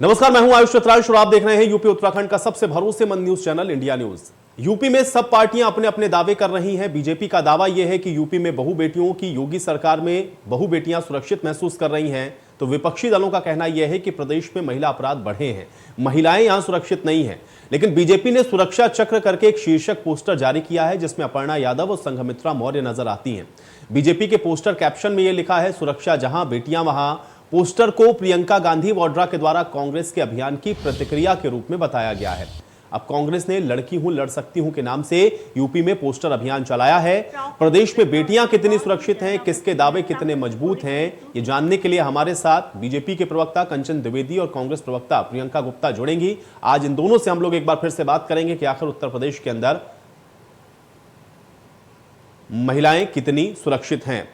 नमस्कार, मैं हूं आयुष चतराल और आप देख रहे हैं यूपी उत्तराखंड का सबसे भरोसेमंद news channel India news. UP में सब पार्टियां अपने अपने दावे कर रही हैं। बीजेपी का दावा यह है कि यूपी में बहु बेटियों की योगी सरकार में बहु बेटियां सुरक्षित महसूस कर रही हैं, तो विपक्षी दलों का कहना यह है कि प्रदेश में महिला अपराध बढ़े हैं, महिलाएं यहां सुरक्षित नहीं हैं। लेकिन बीजेपी ने सुरक्षा चक्र करके एक शीर्षक पोस्टर जारी किया है जिसमें अपर्णा यादव और संघमित्रा मौर्य नजर आती हैं। बीजेपी के पोस्टर कैप्शन में यह लिखा है, सुरक्षा जहां बेटियां वहां। पोस्टर को प्रियंका गांधी वाड्रा के द्वारा कांग्रेस के अभियान की प्रतिक्रिया के रूप में बताया गया है। अब कांग्रेस ने लड़की हूं लड़ सकती हूं के नाम से यूपी में पोस्टर अभियान चलाया है। प्रदेश में बेटियां कितनी सुरक्षित हैं, किसके दावे कितने मजबूत हैं, ये जानने के लिए हमारे साथ बीजेपी के प्रवक्ता कंचन द्विवेदी और कांग्रेस प्रवक्ता प्रियंका गुप्ता जुड़ेंगी। आज इन दोनों से हम लोग एक बार फिर से बात करेंगे कि आखिर उत्तर प्रदेश के अंदर महिलाएं कितनी सुरक्षित हैं।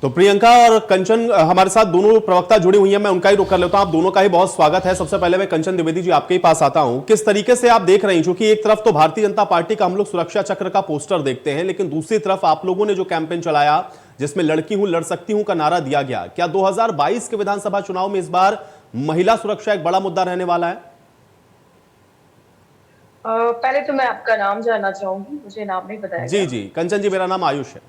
तो प्रियंका और कंचन हमारे साथ दोनों प्रवक्ता जुड़ी हुई हैं, मैं उनका ही रुख कर लेता हूं। आप दोनों का ही बहुत स्वागत है। सबसे पहले मैं कंचन द्विवेदी जी आपके ही पास आता हूं। किस तरीके से आप देख रही हैं, क्योंकि एक तरफ तो भारतीय जनता पार्टी का हम लोग सुरक्षा चक्र का पोस्टर देखते हैं, लेकिन दूसरी तरफ आप लोगों ने जो कैंपेन चलाया जिसमें लड़की हूं लड़ सकती हूं का नारा दिया गया, क्या 2022 के विधानसभा चुनाव में इस बार महिला सुरक्षा एक बड़ा मुद्दा रहने वाला है? पहले तो मैं आपका नाम जानना चाहूंगी, मुझे नाम नहीं बताया जी जी कंचन जी, मेरा नाम आयुष है।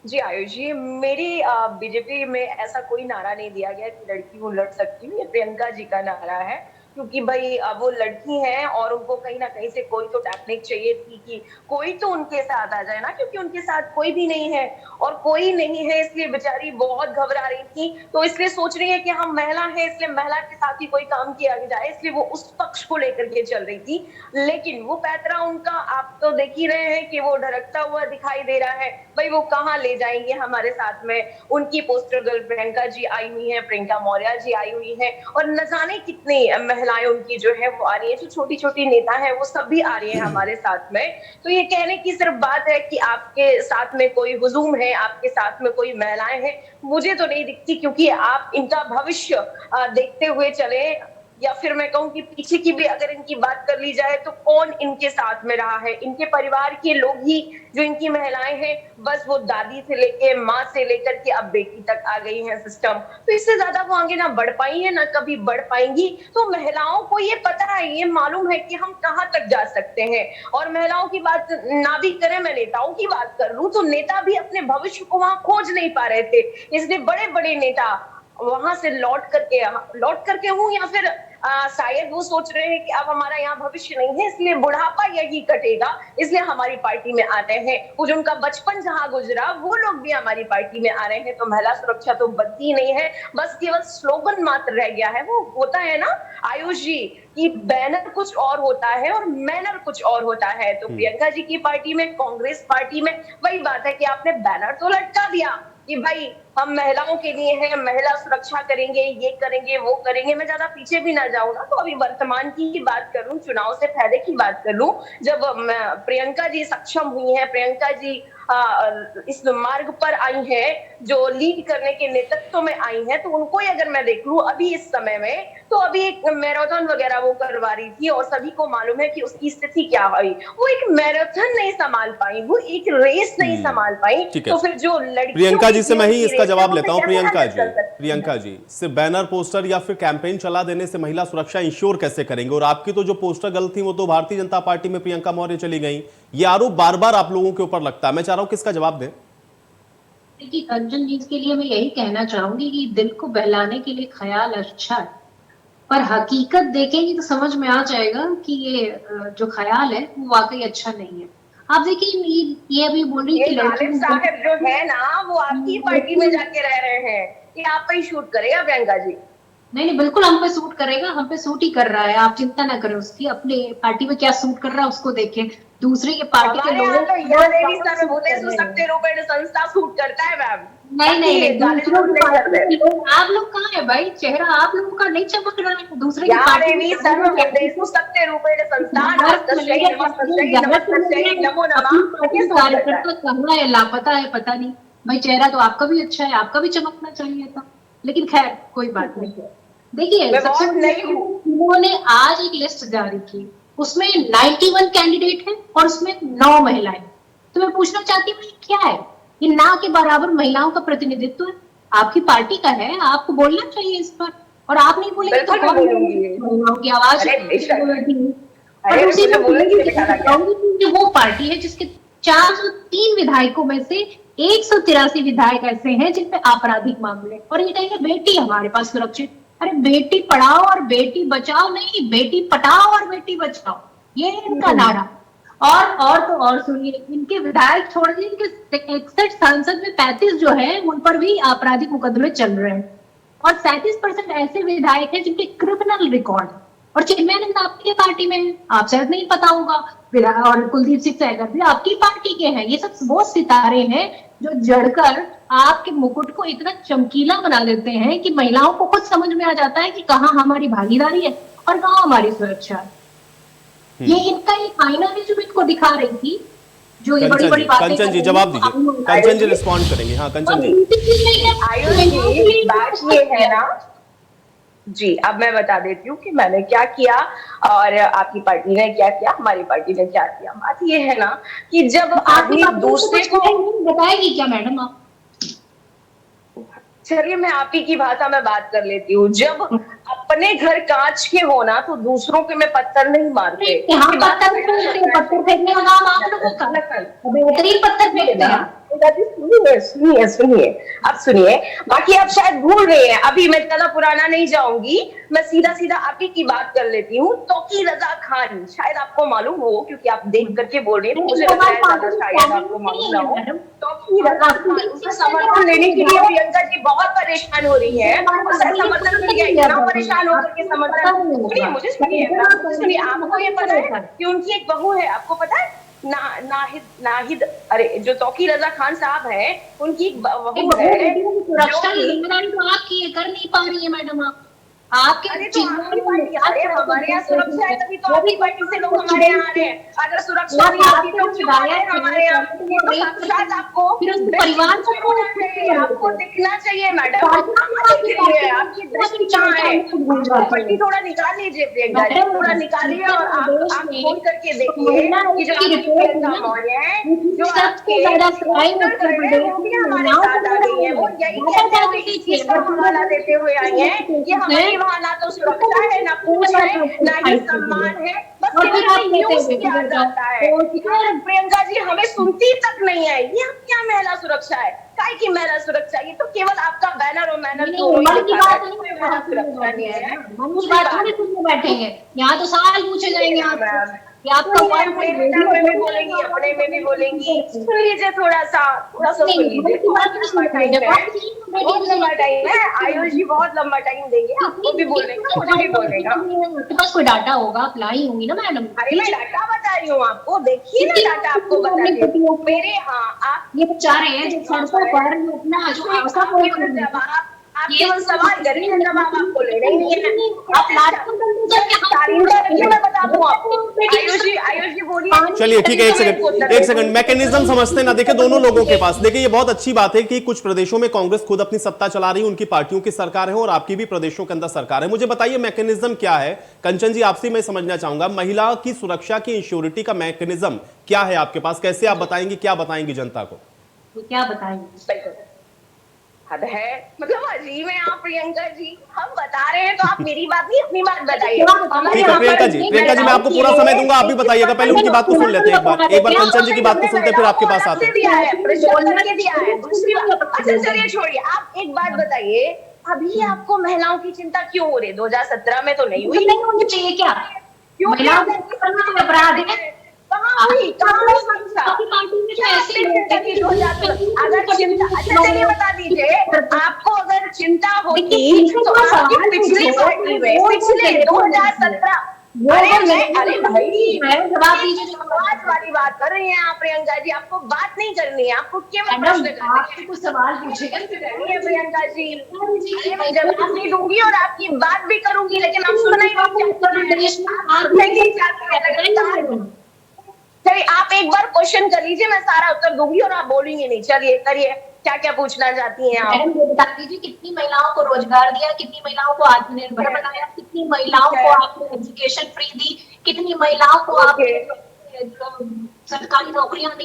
जी आयुष जी, मेरी बीजेपी में ऐसा कोई नारा नहीं दिया गया कि लड़की वो लड़ सकती हूँ। ये प्रियंका जी का नारा है, क्योंकि भाई वो लड़की हैं और उनको कहीं ना कहीं से कोई तो टेक्निक चाहिए थी कि कोई तो उनके साथ आ जाए ना, क्योंकि उनके साथ कोई भी नहीं है और कोई नहीं है, इसलिए बेचारी बहुत घबरा रही थी। तो इसलिए सोच रही है कि हम महिला हैं, इसलिए महिला के साथ ही कोई काम किया जाए, इसलिए वो उस पक्ष को लेकर के चल रही थी। लेकिन वो पैतरा उनका आप तो देख ही रहे हैं कि वो ढरकता हुआ दिखाई दे रहा है। भाई वो कहाँ ले जाएंगे हमारे साथ में। उनकी पोस्टर गर्ल प्रियंका जी आई हुई है, प्रियंका मौर्य जी आई हुई है, और न जाने कितनी महिलाएं उनकी जो है वो आ रही है, जो छोटी छोटी नेता है वो सब भी आ रही है हमारे साथ में। तो ये कहने की सिर्फ बात है कि आपके साथ में कोई हुजूम है, आपके साथ में कोई महिलाएं हैं, मुझे तो नहीं दिखती, क्योंकि आप इनका भविष्य देखते हुए चले, या फिर मैं कहूं कि पीछे की भी अगर इनकी बात कर ली जाए तो कौन इनके साथ में रहा है। इनके परिवार के लोग ही जो इनकी महिलाएं हैं, बस वो दादी से लेके माँ से लेकर के अब बेटी तक आ गई है सिस्टम। तो इससे ज्यादा वो आगे ना बढ़ पाई है, ना कभी बढ़ पाएंगी। तो महिलाओं को ये पता है, ये मालूम है कि हम कहाँ तक जा सकते हैं। और महिलाओं की बात ना भी करें, मैं नेताओं की बात कर लूं तो नेता भी अपने भविष्य को वहां खोज नहीं पा रहे थे, इसलिए बड़े बड़े नेता वहां से लौट करके हूं, या फिर शायद वो सोच रहे हैं कि अब हमारा यहाँ भविष्य नहीं है, इसलिए बुढ़ापा यही कटेगा, इसलिए हमारी पार्टी में आ रहे हैं। वो जो उनका बचपन जहां गुजरा वो लोग भी हमारी पार्टी में आ रहे हैं। तो महिला सुरक्षा तो बनती नहीं है, बस केवल स्लोगन मात्र रह गया है। वो होता है ना आयुष जी कि बैनर कुछ और होता है और मैनर कुछ और होता है। तो प्रियंका जी की पार्टी में, कांग्रेस पार्टी में वही बात है कि आपने बैनर तो लटका दिया कि भाई हम महिलाओं के लिए हैं, महिला सुरक्षा करेंगे, ये करेंगे, वो करेंगे। मैं ज्यादा पीछे भी ना जाऊं ना, तो अभी वर्तमान की ही बात करूं, चुनाव से पहले की बात करूं, जब प्रियंका जी सक्षम हुई हैं, प्रियंका जी इस मार्ग पर आई हैं, जो लीड करने के नेतृत्व में आई हैं, तो उनको ही अगर मैं देख लूं अभी इस समय में, तो अभी एक मैराथन वगैरह वो करवा रही थी और सभी को मालूम है कि उसकी स्थिति क्या हुई। वो एक मैराथन नहीं संभाल पाई, वो एक रेस नहीं संभाल पाई। तो फिर जो लड़की प्रियंका जी से मैं ही इसका जवाब लेता हूं। प्रियंका जी, सिर्फ बैनर पोस्टर या फिर कैंपेन चला देने से महिला सुरक्षा इंश्योर कैसे करेंगे? और आपकी तो जो पोस्टर गर्ल थी वो तो भारतीय जनता पार्टी में प्रियंका मौर्य चली गई। ये आरोप बार बार आप लोगों के ऊपर लगता है, मैं चाह रहा हूं किसका जवाब दें। देखिए, कंचन जी के लिए मैं यही कहना चाहूंगी कि दिल को बहलाने के लिए ख्याल अच्छा है, पर हकीकत देखेंगे तो समझ में आ जाएगा कि ये जो ख्याल है वो वाकई अच्छा नहीं है। आप देखिए, ये अभी बोल रही है कि गालिब साहब जो है ना वो आपकी पार्टी में जाके रह रहे हैं, कि आप पे ही शूट करेगा प्रियंका जी? नहीं, बिल्कुल हम पे सूट करेगा, हम पे सूट ही कर रहा है। आप चिंता ना करें उसकी, अपने पार्टी में क्या सूट कर रहा है उसको देखें। दूसरे के पार्टी के लोगों संस्था सूट करता है मैम। नहीं, आप लोग कहाँ है भाई? चेहरा आप लोगों का नहीं चमक रहा है, दूसरे की पार्टी कार्यकर्ता कहाँ है, लापता है, पता नहीं भाई। चेहरा तो आपका भी अच्छा है, आपका भी चमकना चाहिए था, लेकिन खैर कोई बात नहीं। देखिए, सबसे उन्होंने आज एक लिस्ट जारी की, उसमें 91 कैंडिडेट हैं और उसमें 9 महिलाएं। तो मैं पूछना चाहती हूँ क्या है, ये ना के बराबर महिलाओं का प्रतिनिधित्व है, आपकी पार्टी का है, आपको बोलना चाहिए इस पर। और आप नहीं बोलेंगे तो कौन बोलेगा? महिलाओं की आवाज अरे उसी मुझे बोलने के लिए बिठाना गया। में वो पार्टी है जिसके 403 विधायकों में से 183 विधायक ऐसे हैं जिन पे आपराधिक मामले, और ये कहेंगे बेटी हमारे पास सुरक्षित। अरे बेटी पढ़ाओ और बेटी बचाओ नहीं, बेटी पटाओ और बेटी बचाओ, ये इनका नारा। और तो और सुनिए, इनके विधायक छोड़ दिए, इनके 61 सांसद में 35 जो है उन पर भी आपराधिक मुकदमे चल रहे हैं, और 37% ऐसे विधायक हैं जिनके क्रिमिनल रिकॉर्ड। और चिन्मयानंद आपकी पार्टी में है, आप शायद नहीं पता होगा, और कुलदीप सिंह सेंगर भी आपकी पार्टी के हैं। ये सब वो सितारे हैं जो जड़कर आपके मुकुट को इतना चमकीला बना देते हैं कि महिलाओं को खुद समझ में आ जाता है कि कहाँ हमारी भागीदारी है और कहाँ हमारी सुरक्षा है। ये इनका एक आईना है जो इनको दिखा रही थी, जो ये बड़ी बड़ी बातें। कंचन जी जवाब दीजिए, कंचन जी रिस्पॉन्ड करेंगे। हाँ कंचन जी। आयुषी बात ये है ना जी, अब मैं बता देती हूँ कि मैंने क्या किया और आपकी पार्टी ने क्या किया, हमारी पार्टी ने क्या किया। बात ये है ना कि जब आदमी दूसरे को बताएगी क्या मैडम आप? चलिए मैं आप ही की भाषा में बात कर लेती हूँ। जब अपने घर कांच के होना तो दूसरों के में पत्थर नहीं मारते। पत्थर फेंकने का काम आप लोगों का, बेहतरीन पत्थर फेंकते हैं। सुनिए अब सुनिए, बाकी आप शायद भूल रहे हैं। अभी मैं ज्यादा पुराना नहीं जाऊंगी, मैं सीधा सीधा आप ही की बात कर लेती हूँ। तौकी रजा खान शायद आपको मालूम हो, क्योंकि आप देख करके बोल रहे हैं, मुझे लगता है ज्यादा शायद आपको मालूम ना हो। तौकी रजा खान, उसका समर्थन लेने के लिए प्रियंका जी बहुत परेशान हो रही है। उसका समर्थन मिल गया, इतना परेशान होकर के समर्थन। सुनिए, आपको ये पता है कि उनकी एक बहू है, आपको पता है नाहिद, अरे जो तौकी रजा खान साहब है, उनकी एक बहू है। सुरक्षा की जिम्मेदारी तो आपकी कर नहीं पा रही है मैडम आप। आपके हमारे यहाँ सुरक्षा है तभी तो आपकी पार्टी से लोग हमारे यहाँ आ रहे हैं। अगर सुरक्षा नहीं होती तो क्यों आ रहे हैं हमारे यहाँ? आपको परिवार को आपको दिखना चाहिए मैडम, आपकी दृष्टि कहाँ है? पट्टी थोड़ा निकाल लीजिए प्रियंका जी, थोड़ा निकालिए और आप फोन करके देखिए कि जो प्रियंका मौर्य है, जो आपके हमारे साथ आ गई है, वो यही कहते हुए इस चीज का हवाला देते हुए आई है कि हमारे वहाँ ना तो सुरक्षा है, ना पूछ है, ना ही सम्मान है, बस न्यूज किया जाता है। प्रियंका जी हमें सुनती तक नहीं है। ये क्या महिला सुरक्षा है? काय की महिला सुरक्षा? ये तो केवल आपका बैनर और मैनर महिला सुरक्षा नहीं है। बैठेंगे यहाँ तो सवाल पूछे जाएंगे आपसे, अपने में भी बोलेंगी। सुन लीजिए थोड़ा सा सुन लीजिए। बहुत लंबा टाइम है, आयुष जी बहुत लंबा टाइम देंगे आपको भी बोलने का, मुझे भी बोलने का। आपके पास कोई डाटा होगा, आप लाई होंगी ना मैडम? अरे मैं डाटा बता रही हूँ आपको, देखिए ना डाटा आपको बता रही हूँ। मेरे आप ये चाह रहे हैं जो सड़कों पर अपना जो आप केवल सवाल करिए, जवाब आपको लेना ही नहीं है। मैं बता दूं आपको। आयुष जी बोलिए। चलिए ठीक है, एक सेकंड मैकेनिज्म समझते ना। देखिए दोनों लोगों के पास, देखिए ये बहुत अच्छी बात है कि कुछ प्रदेशों में कांग्रेस खुद अपनी सत्ता चला रही है, उनकी पार्टियों की सरकार है और आपकी भी प्रदेशों के अंदर सरकार है। मुझे बताइए मैकेनिज्म क्या है? कंचन जी आपसे मैं समझना चाहूंगा, महिला की सुरक्षा की इंश्योरिटी का मैकेनिज्म क्या है आपके पास? कैसे आप बताएंगे, क्या बताएंगी जनता को? क्या बताएंगे? हद है, मतलब अजीब है आप प्रियंका जी। हम बता रहे हैं तो आप मेरी बात नहीं अपनी बात बताइए। ठीक है प्रियंका जी, मैं आपको पूरा समय दूंगा, आप भी बताइएगा। पहले उनकी बात को सुन लेते हैं, एक बार कंचन जी की बात को सुनते फिर आपके पास आते हैं। दूसरी बात, अच्छा चलिए छोड़िए, आप एक बात बताइए, अभी आपको महिलाओं की चिंता क्यों हो रही? 2017 में तो नहीं हुई। नहीं होनी चाहिए क्या? क्यों अपराध है? अगर चिंता, अच्छा चलिए बता दीजिए, आपको अगर चिंता होती तो आपकी पिछली पार्टी में पिछले 2017 अरे भाई जवाब दीजिए। समाज वाली बात कर रही हैं आप प्रियंका जी, आपको बात नहीं करनी है, आपको केवल प्रश्न करना है। कुछ सवाल पूछेगा प्रियंका जी, मैं जवाब नहीं दूंगी और आपकी बात भी करूंगी, लेकिन आप सुनना ही नहीं। चलिए आप एक बार क्वेश्चन कर लीजिए, मैं सारा उत्तर दूंगी और आप बोलेंगे नहीं। चलिए करिए, क्या क्या पूछना चाहती हैं आप? मैडम ये बता दीजिए, कितनी महिलाओं को रोजगार दिया, कितनी महिलाओं को आत्मनिर्भर बनाया, कितनी महिलाओं को आपने एजुकेशन फ्री दी, कितनी महिलाओं को आपने सरकारी नौकरियां दी?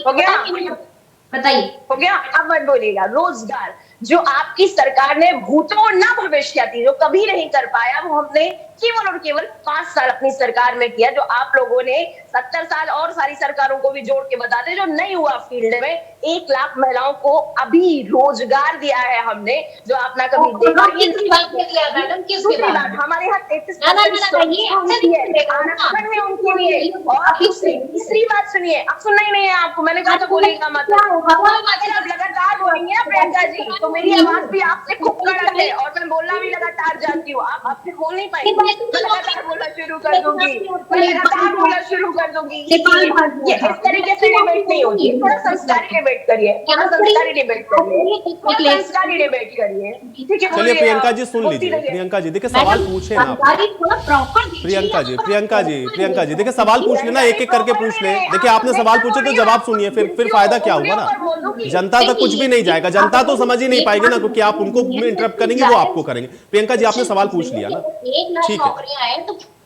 बताइए। हो गया, अब मत बोलिएगा। रोजगार जो आपकी सरकार ने भूतों न भविष्यति जो कभी नहीं कर पाया, वो हमने केवल और केवल 5 साल अपनी सरकार में किया, जो आप लोगों ने 70 साल और सारी सरकारों को भी जोड़ के बता दे, जो नहीं हुआ फील्ड में। 1 लाख महिलाओं को अभी रोजगार दिया है हमने, जो आप ना कभी देखा ही नहीं। दूसरी बात, हमारे यहाँ 33% आरक्षण में उनके लिए। और तीसरी बात सुनिए, अब सुनना ही नहीं है आपको, मैंने कहा था बोलेगा मत। अगर आप लगातार बोलेंगे ना प्रियंका जी, तो मेरी आवाज भी आपसे खूब कड़क है और मैं बोलना भी लगातार जानती हूँ। आप आपसे बोल नहीं पाएंगे, मैं लगातार बोलना शुरू कर दूंगी, मैं लगातार बोलना शुरू कर दूंगी। ये इस तरीके से डिबेट नहीं होगी। थोड़ा संस्कारी डिबेट करिए, थोड़ा संस्कारी डिबेट करिए, थोड़ा संस्कारी डिबेट करिए, ठीक है। चलिए प्रियंका जी सुन लीजिए। प्रियंका जी देखिए सवाल पूछे ना आप। प्रियंका जी देखिए सवाल पूछ लेना, एक एक करके पूछ ले। देखिए आपने सवाल पूछे तो जवाब सुनिए, फिर फायदा क्या हुआ ना, जनता तक कुछ भी नहीं जाएगा, जनता तो समझ ही नहीं पाएगी ना, क्योंकि आप उनको इंटरप्ट करेंगे, वो आपको करेंगे। प्रियंका जी आपने सवाल पूछ लिया ना, ठीक है,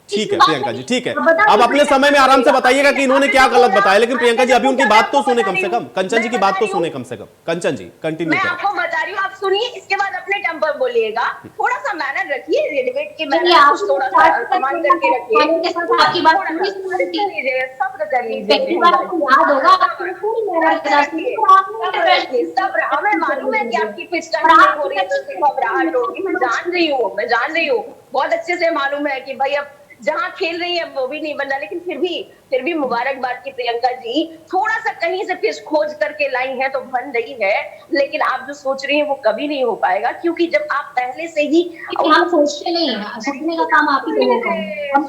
ठीक है प्रियंका जी, ठीक है। अब अपने समय में आराम से बताइएगा कि इन्होंने क्या गलत बताया, लेकिन प्रियंका जी अभी उनकी बात तो सुने कम से कम, कंचन जी की बात तो सुने कम से कम। कंचन जी कंटिन्यू मैं करें। आपको बता रही हूँ, आप सुनिए, इसके बाद अपने टर्म पर बोलिएगा। थोड़ा सा मैनर रखिए, डिबेट के मैनर थोड़ा सा सम्मान करके रखिए। आपकी बात सब्र कर लीजिए, सब्र। हमें मालूम है कि आपकी पिच नहीं हो रही है तो घबराहट होगी, मैं जान रही हूँ, बहुत अच्छे से मालूम है कि भाई अब जहाँ खेल रही है वो भी नहीं बन रहा। लेकिन फिर भी मुबारकबाद की प्रियंका जी, थोड़ा सा कहीं से फिर खोज करके लाई है तो बन रही है। लेकिन आप जो सोच रही हैं वो कभी नहीं हो पाएगा, क्योंकि जब आप पहले से ही हम सोचते नहीं है, सोचने का काम आप ही लोगों का, हम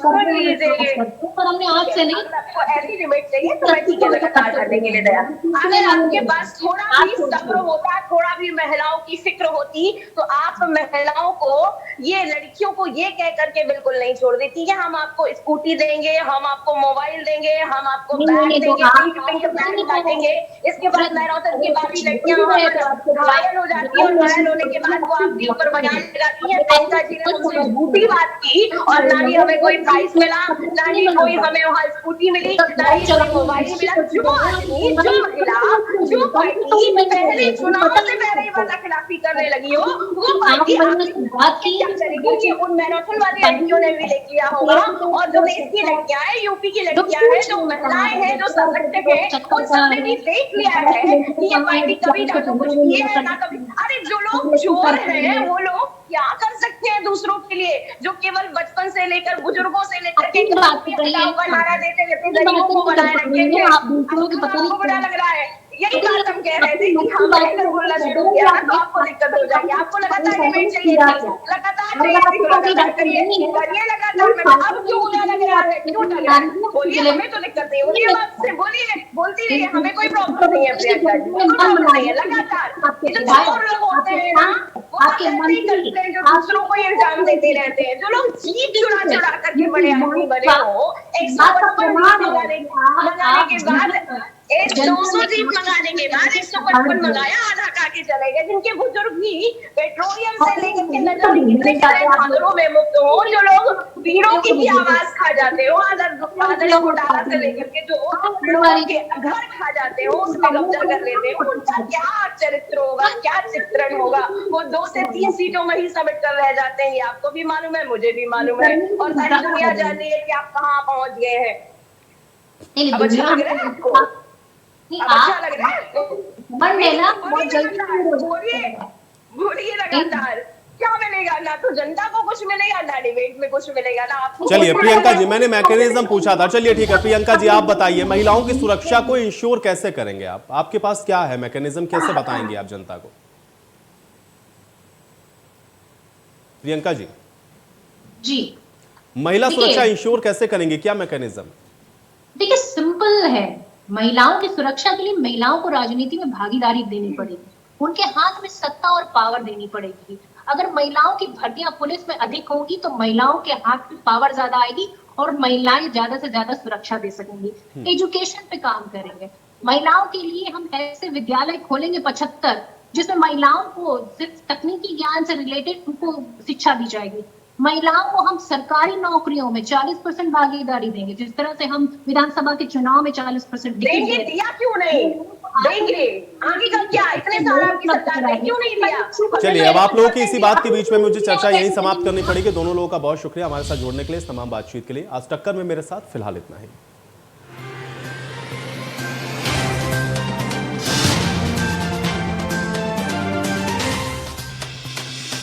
पर हमने आज से नहीं। आपको ऐसी डिबेट चाहिए तो मैं ठीक है लगातार करने के लिए तैयार। अगर आपके पास थोड़ा भी सब्र होता, थोड़ा भी महिलाओं की फिक्र होती, तो आप महिलाओं को, ये लड़कियों को ये कह करके बिल्कुल नहीं छोड़ देती कि हम आपको स्कूटी देंगे, हम आपको मोबाइल देंगे, हम आपको बैग देंगे, पिंक बैग बांटेंगे। इसके बाद मैराथन की बाकी लड़कियां घायल हो जाती है और घायल होने के बाद वो आपके ऊपर बयान लगाती है। प्रियंका जी ने मुझसे झूठी बात की और ना ही हमें कोई प्राइज मिला, ना ही कोई हमें वहाँ स्कूटी मिली, ना ही कोई मोबाइल मिला। जो आदमी, जो महिला, जो पार्टी पहले चुनाव से पहले ही वादा खिलाफी करने लगी हो, वो पार्टी आपकी क्या करेगी कि उन मैराथन वाली लड़कियों ने भी देख लिया होगा। और जो देश की लड़कियां हैं, यूपी की लड़कियां हैं, जो महिलाएं हैं, जो सशक्त हैं, उन सबने भी देख लिया है कि ये पार्टी कभी ना तो कुछ किए है ना कभी। अरे जो लोग चोर हैं वो लोग क्या कर सकते हैं दूसरों के लिए, जो केवल बचपन से लेकर बुजुर्गों से लेकर के नारा देते रहते, गरीबों को बनाए रखेंगे। आपको बुरा लग रहा है, यही बात हम कह रहे थे कि हम अगर बोलना शुरू किया ना तो आपको दिक्कत हो जाएगी। आपको लगातार डिबेट चाहिए थी, लगातार करिए लगातार। अब क्यों बुरा लग रहा है, क्यों लग रहा है? बोलिए, हमें तो दिक्कत नहीं होगी, आपसे बोलिए, बोलती रहिए, हमें कोई प्रॉब्लम नहीं है प्रियंका जी, कोई प्रॉब्लम नहीं है। लगातार ये जो चोर लोग होते हैं ना, वो ऐसे ही करते हैं, जो दूसरों को इल्जाम देते रहते हैं। जो लोग जीत चुरा करके बड़े आदमी बने हो, 155 मंगाने के बाद 200 जीप मंगाने के बाद 155 मंगाया, आधा खा के चले गए। जिनके बुजुर्ग भी पेट्रोलियम से लेकर के नजरों में मुक्त हो, जो लोग वीरों की भी आवाज खा जाते हो, आदर्श घोटाला से लेकर के जो लोगों के घर खा जाते हो, उसमें कब्जा कर लेते हो, उनका क्या चरित्र होगा, क्या चित्रण होगा। वो 2 से 3 सीटों में ही समेट कर रह जाते हैं। ये आपको भी मालूम है, मुझे भी मालूम है, और सारी दुनिया जान रही है कि आप कहाँ पहुंच गए हैं। अब अच्छा लग रहा है आपको? अच्छा लग रहा है? बोलिए लगातार, क्या मिलेगा? ना तो जनता को कुछ मिलेगा, ना डिबेट में कुछ मिलेगा, ना आपको। चलिए प्रियंका जी, मैंने मैकेनिज्म पूछा था, चलिए ठीक है। प्रियंका जी आप बताइए, महिलाओं की सुरक्षा को इंश्योर कैसे करेंगे आप? आपके पास क्या है मैकेनिज्म, कैसे बताएंगे आप जनता को? प्रियंका जी जी, महिला सुरक्षा इंश्योर कैसे करेंगे, क्या मैकेनिज्म? देखिए सिंपल है, महिलाओं की सुरक्षा के लिए महिलाओं को राजनीति में भागीदारी देनी पड़ेगी, उनके हाथ में सत्ता और पावर देनी पड़ेगी। अगर महिलाओं की भर्तियां पुलिस में अधिक होंगी तो महिलाओं के हाथ में पावर ज्यादा आएगी और महिलाएं ज्यादा से ज्यादा सुरक्षा दे सकेंगी। एजुकेशन पे काम करेंगे, महिलाओं के लिए हम ऐसे विद्यालय खोलेंगे 75, जिसमें महिलाओं को सिर्फ तकनीकी ज्ञान से रिलेटेड उनको शिक्षा दी जाएगी। महिलाओं को हम सरकारी नौकरियों में 40% भागीदारी देंगे, जिस तरह से हम विधानसभा के चुनाव में 40% दिया क्यों नहीं? देंगे आगे का क्या, इतने साल आपकी सरकार ने क्यों नहीं दिया? चलिए, अब आप लोगों की इसी बात के बीच में मुझे चर्चा यहीं समाप्त करनी पड़ेगी। दोनों लोगों का बहुत शुक्रिया हमारे साथ जुड़ने के लिए, इस तमाम बातचीत के लिए। आज टक्कर में मेरे साथ फिलहाल इतना ही।